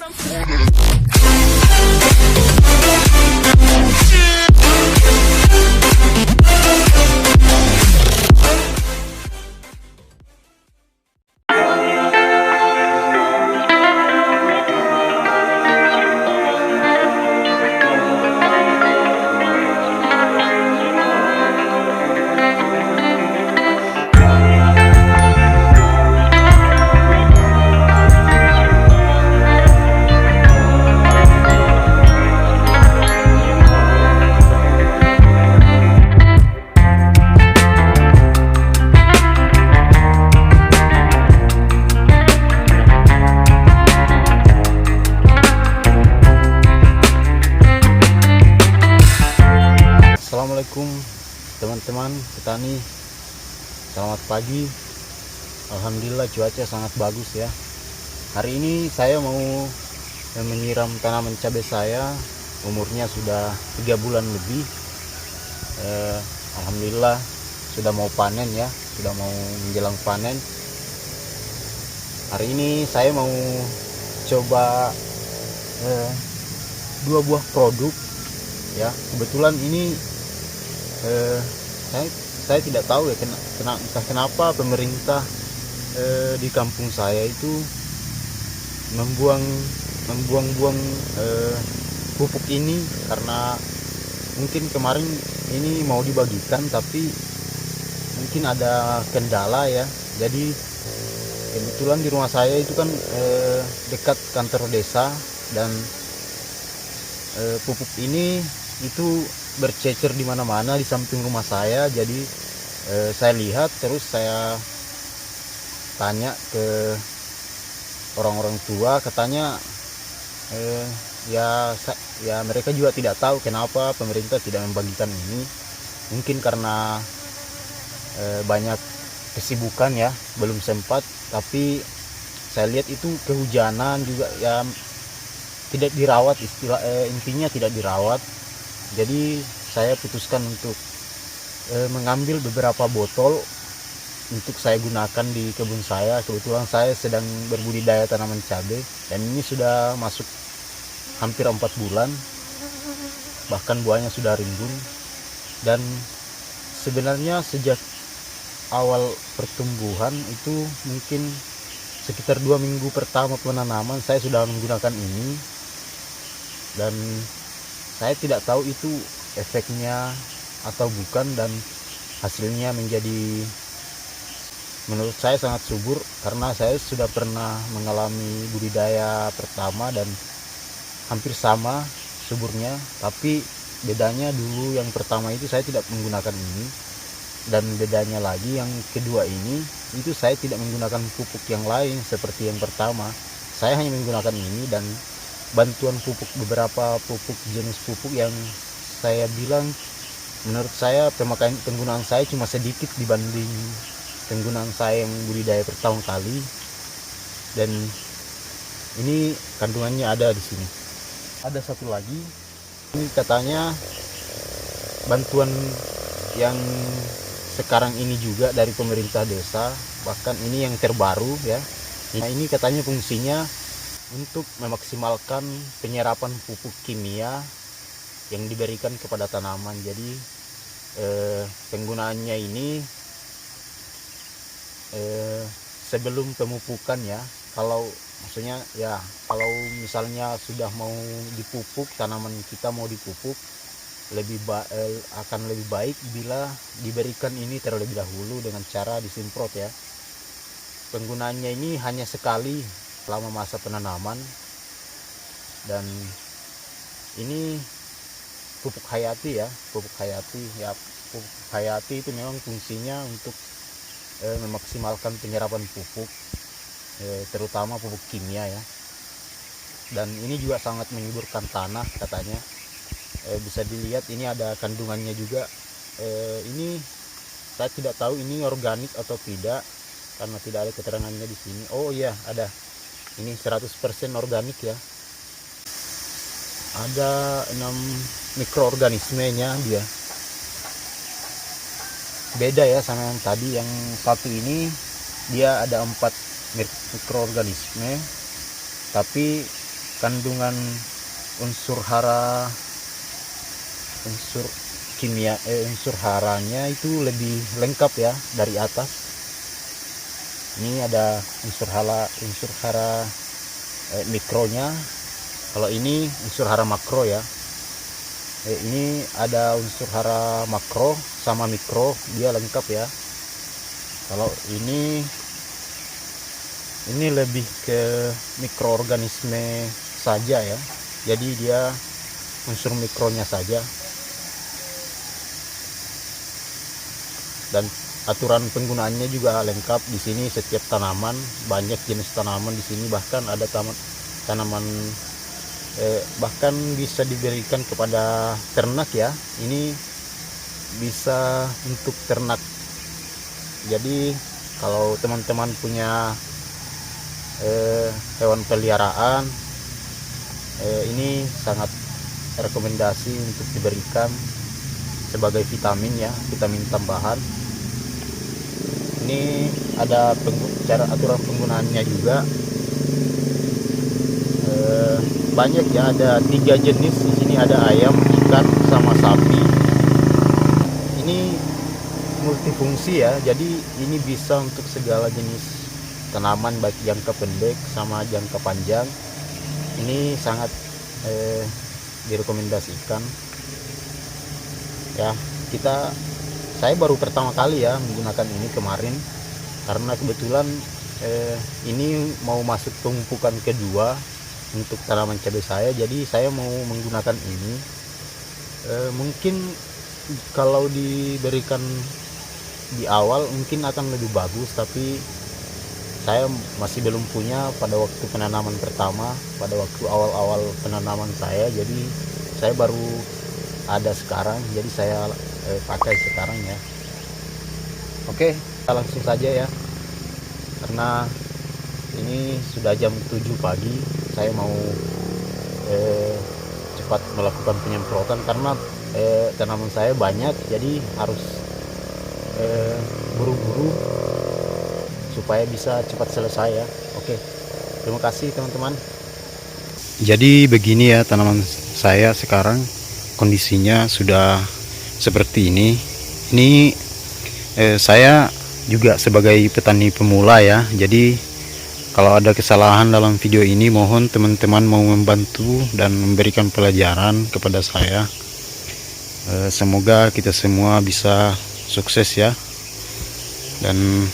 Assalamualaikum teman-teman petani, selamat pagi. Alhamdulillah cuaca sangat bagus ya. Hari ini saya mau menyiram tanaman cabai saya, umurnya sudah 3 bulan lebih. Alhamdulillah sudah mau panen ya, sudah mau menjelang panen. Hari ini saya mau coba 2 buah produk ya. Kebetulan ini saya tidak tahu ya entah kenapa pemerintah di kampung saya itu membuang-buang pupuk ini, karena mungkin kemarin ini mau dibagikan tapi mungkin ada kendala ya. Jadi kebetulan di rumah saya itu kan dekat kantor desa, dan pupuk ini itu bercecer di mana-mana di samping rumah saya. Jadi saya lihat, terus saya tanya ke orang-orang tua, katanya ya mereka juga tidak tahu kenapa pemerintah tidak membagikan ini. Mungkin karena banyak kesibukan ya, belum sempat. Tapi saya lihat itu kehujanan juga ya, tidak dirawat, intinya tidak dirawat. Jadi saya putuskan untuk mengambil beberapa botol untuk saya gunakan di kebun saya. Kebetulan saya sedang berbudidaya tanaman cabai, dan ini sudah masuk hampir 4 bulan, bahkan buahnya sudah rimbun. Dan sebenarnya sejak awal pertumbuhan itu mungkin sekitar 2 minggu pertama penanaman saya sudah menggunakan ini, dan saya tidak tahu itu efeknya atau bukan, dan hasilnya menjadi menurut saya sangat subur, karena saya sudah pernah mengalami budidaya pertama dan hampir sama suburnya. Tapi bedanya dulu yang pertama itu saya tidak menggunakan ini, dan bedanya lagi yang kedua ini itu saya tidak menggunakan pupuk yang lain seperti yang pertama. Saya hanya menggunakan ini, dan bantuan pupuk, beberapa pupuk jenis pupuk yang saya bilang menurut saya penggunaan saya cuma sedikit dibanding penggunaan saya yang budidaya pertama kali. Dan ini kandungannya ada di sini. Ada satu lagi, ini katanya bantuan yang sekarang ini juga dari pemerintah desa, bahkan ini yang terbaru ya. Nah, ini katanya fungsinya untuk memaksimalkan penyerapan pupuk kimia yang diberikan kepada tanaman. Jadi penggunaannya ini sebelum pemupukan ya. Kalau maksudnya ya, kalau misalnya sudah mau dipupuk, tanaman kita mau dipupuk, akan lebih baik bila diberikan ini terlebih dahulu dengan cara disemprot ya. Penggunaannya ini hanya sekali selama masa penanaman, dan ini pupuk hayati ya. Pupuk hayati itu memang fungsinya untuk memaksimalkan penyerapan pupuk, terutama pupuk kimia ya. Dan ini juga sangat menyuburkan tanah katanya. Bisa dilihat ini ada kandungannya juga. Ini saya tidak tahu ini organik atau tidak, karena tidak ada keterangannya di sini. Oh iya, ada. Ini 100% organik ya. Ada 6 mikroorganismenya dia. Beda ya sama yang tadi. Yang satu ini dia ada 4 mikroorganisme, tapi kandungan unsur hara, unsur kimia, unsur haranya itu lebih lengkap ya dari atas. Ini ada unsur hara mikronya. Kalau ini unsur hara makro ya. Ini ada unsur hara makro sama mikro, dia lengkap ya. Kalau ini lebih ke mikroorganisme saja ya. Jadi dia unsur mikronya saja. Dan aturan penggunaannya juga lengkap. Di sini setiap tanaman, banyak jenis tanaman di sini, bahkan ada tanaman bahkan bisa diberikan kepada ternak ya. Ini bisa untuk ternak. Jadi kalau teman-teman punya hewan peliharaan, ini sangat rekomendasi untuk diberikan sebagai vitamin ya, vitamin tambahan. Ini ada cara aturan penggunaannya juga. Banyak ya, ada 3 jenis di sini, ada ayam, ikan, sama sapi. Ini multifungsi ya, jadi ini bisa untuk segala jenis tanaman, baik jangka pendek sama jangka panjang. Ini sangat direkomendasikan ya. Saya baru pertama kali ya menggunakan ini kemarin, karena kebetulan ini mau masuk tumpukan kedua untuk tanaman cabai saya, jadi saya mau menggunakan ini. Mungkin kalau diberikan di awal mungkin akan lebih bagus, tapi saya masih belum punya pada waktu penanaman pertama, pada waktu awal-awal penanaman saya. Jadi saya baru ada sekarang, jadi saya pakai sekarang ya. Oke, kita langsung saja ya, karena ini sudah jam 7 pagi. Saya mau cepat melakukan penyemprotan karena tanaman saya banyak, jadi harus buru-buru supaya bisa cepat selesai ya. Oke, terima kasih teman-teman. Jadi begini ya tanaman saya sekarang, kondisinya sudah seperti ini. Ini saya juga sebagai petani pemula ya, jadi kalau ada kesalahan dalam video ini, mohon teman-teman mau membantu dan memberikan pelajaran kepada saya. Semoga kita semua bisa sukses ya. Dan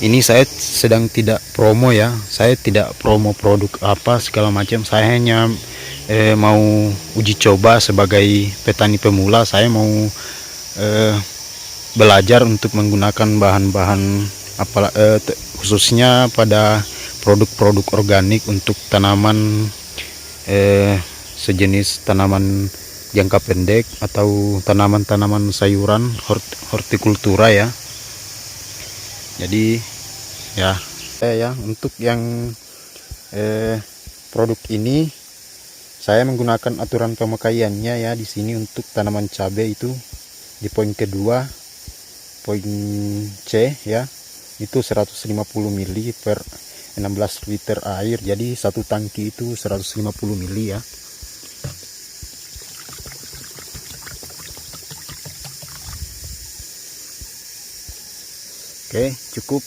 ini saya sedang tidak promo ya, saya tidak promo produk apa segala macam. Saya hanya mau uji coba sebagai petani pemula. Saya mau belajar untuk menggunakan bahan-bahan khususnya pada produk-produk organik untuk tanaman sejenis tanaman jangka pendek atau tanaman-tanaman sayuran hortikultura ya. Jadi ya untuk yang produk ini saya menggunakan aturan pemakaiannya ya di sini untuk tanaman cabai itu di poin kedua, poin C ya. Itu 150 ml per 16 liter air, jadi satu tangki itu 150 ml ya. Oke, cukup.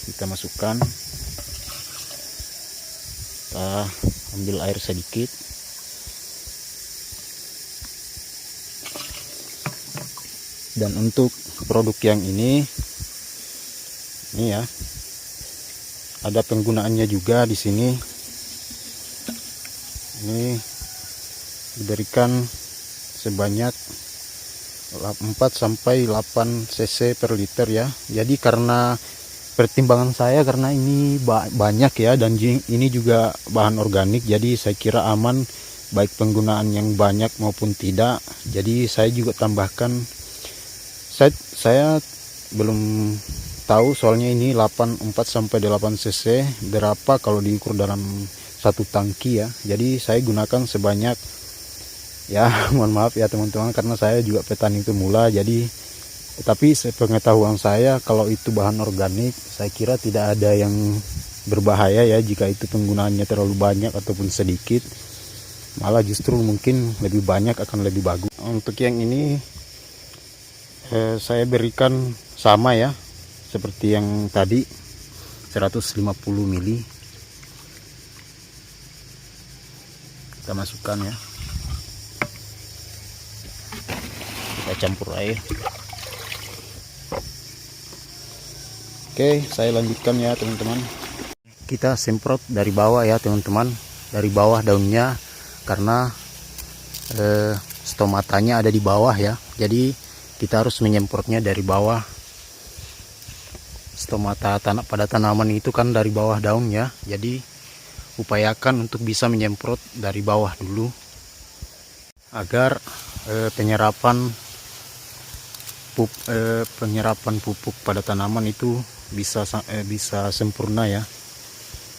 Kita masukkan, kita ambil air sedikit. Dan untuk produk yang ini ya, ada penggunaannya juga di sini. Ini diberikan sebanyak 4 sampai 8 cc per liter ya. Jadi karena pertimbangan saya, karena ini banyak ya, dan ini juga bahan organik, jadi saya kira aman baik penggunaan yang banyak maupun tidak. Jadi saya juga tambahkan, saya belum tahu soalnya ini 4 sampai 8 cc berapa kalau diukur dalam satu tangki ya. Jadi saya gunakan sebanyak ya, mohon maaf ya teman-teman, karena saya juga petani pemula. Jadi tapi sepengetahuan saya, kalau itu bahan organik, saya kira tidak ada yang berbahaya ya jika itu penggunaannya terlalu banyak ataupun sedikit. Malah justru mungkin lebih banyak akan lebih bagus. Untuk yang ini saya berikan sama ya seperti yang tadi, 150 mili. Kita masukkan ya, kita campur air. Oke, saya lanjutkan ya teman-teman. Kita semprot dari bawah ya teman-teman, dari bawah daunnya, karena stomatanya ada di bawah ya, jadi kita harus menyemprotnya dari bawah. Stomata pada tanaman itu kan dari bawah daun ya, jadi upayakan untuk bisa menyemprot dari bawah dulu agar penyerapan pupuk pada tanaman itu bisa sempurna ya.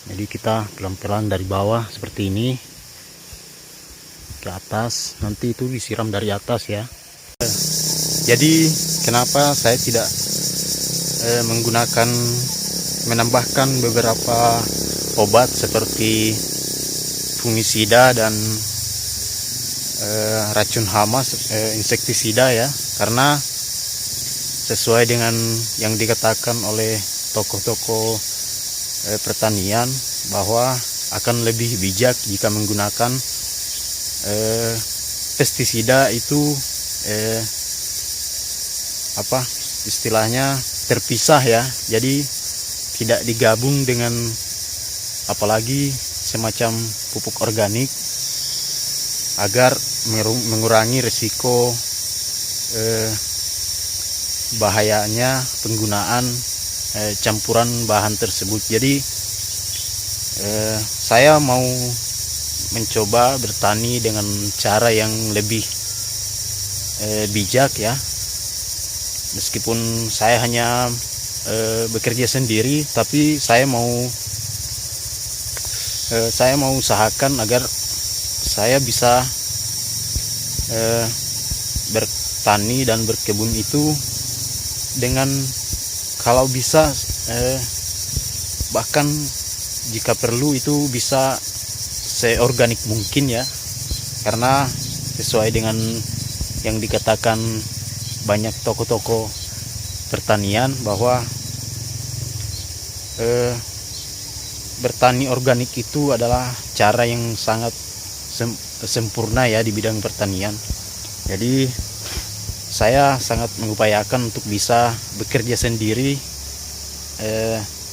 Jadi kita pelan-pelan dari bawah seperti ini ke atas, nanti itu disiram dari atas ya. Jadi kenapa saya tidak menambahkan beberapa obat seperti fungisida dan racun hama, insektisida ya, karena sesuai dengan yang dikatakan oleh tokoh-tokoh pertanian bahwa akan lebih bijak jika menggunakan pestisida itu istilahnya terpisah ya, jadi tidak digabung dengan apalagi semacam pupuk organik, agar mengurangi risiko bahayanya penggunaan campuran bahan tersebut. Jadi saya mau mencoba bertani dengan cara yang lebih bijak ya, meskipun saya hanya bekerja sendiri, tapi saya mau usahakan agar saya bisa bertani dan berkebun itu dengan, kalau bisa bahkan jika perlu itu bisa seorganik mungkin ya, karena sesuai dengan yang dikatakan banyak tokoh-tokoh pertanian bahwa bertani organik itu adalah cara yang sangat sempurna ya di bidang pertanian. Jadi saya sangat mengupayakan untuk bisa bekerja sendiri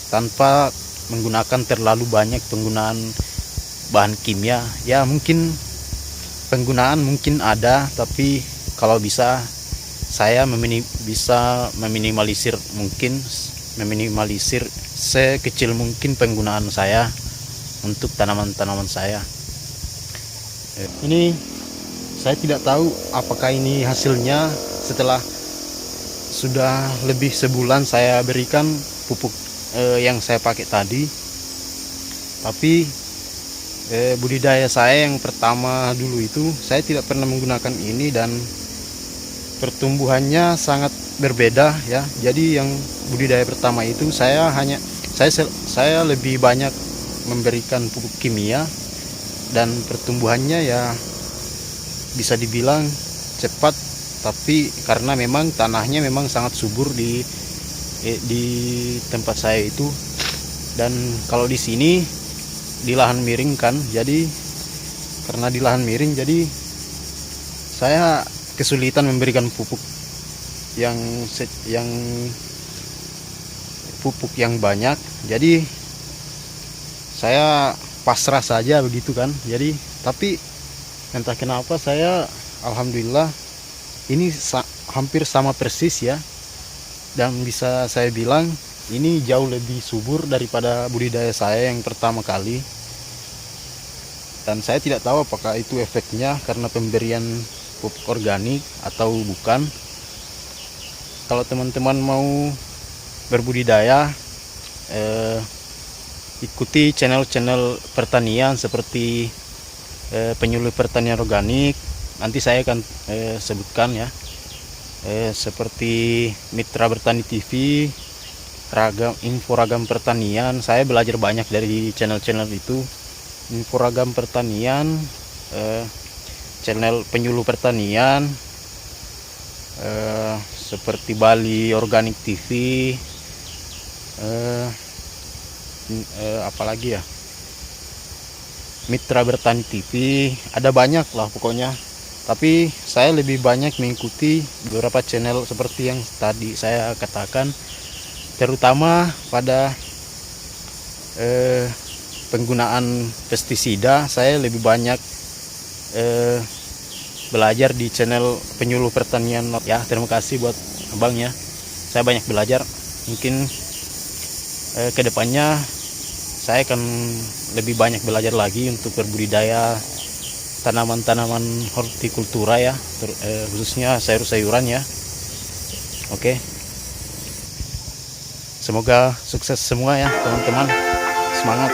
tanpa menggunakan terlalu banyak penggunaan bahan kimia ya. Mungkin penggunaan mungkin ada, tapi kalau bisa saya bisa meminimalisir sekecil mungkin penggunaan saya untuk tanaman-tanaman saya. Ini saya tidak tahu apakah ini hasilnya setelah sudah lebih sebulan saya berikan pupuk yang saya pakai tadi. Tapi budidaya saya yang pertama dulu itu saya tidak pernah menggunakan ini dan pertumbuhannya sangat berbeda ya. Jadi yang budidaya pertama itu saya lebih banyak memberikan pupuk kimia dan pertumbuhannya ya bisa dibilang cepat, tapi karena memang tanahnya memang sangat subur di tempat saya itu. Dan kalau di sini di lahan miring kan, jadi karena di lahan miring jadi saya kesulitan memberikan pupuk yang banyak. Jadi saya pasrah saja begitu kan. Jadi tapi entah kenapa saya alhamdulillah ini hampir sama persis ya, dan bisa saya bilang ini jauh lebih subur daripada budidaya saya yang pertama kali. Dan saya tidak tahu apakah itu efeknya karena pemberian pupuk organik atau bukan. Kalau teman-teman mau berbudidaya, ikuti channel-channel pertanian seperti penyuluh pertanian organik, nanti saya akan sebutkan ya, seperti Mitra Bertani TV, info ragam pertanian. Saya belajar banyak dari channel-channel itu. Info ragam pertanian, channel penyuluh pertanian, seperti Bali Organic TV, apalagi ya, Mitra Bertani TV, ada banyak lah pokoknya. Tapi saya lebih banyak mengikuti beberapa channel seperti yang tadi saya katakan, terutama pada penggunaan pestisida. Saya lebih banyak belajar di channel penyuluh pertanian ya. Terima kasih buat abang ya, saya banyak belajar. Mungkin kedepannya saya akan lebih banyak belajar lagi untuk berbudidaya tanaman-tanaman hortikultura ya, khususnya sayur-sayuran ya. Oke, semoga sukses semua ya teman-teman, semangat.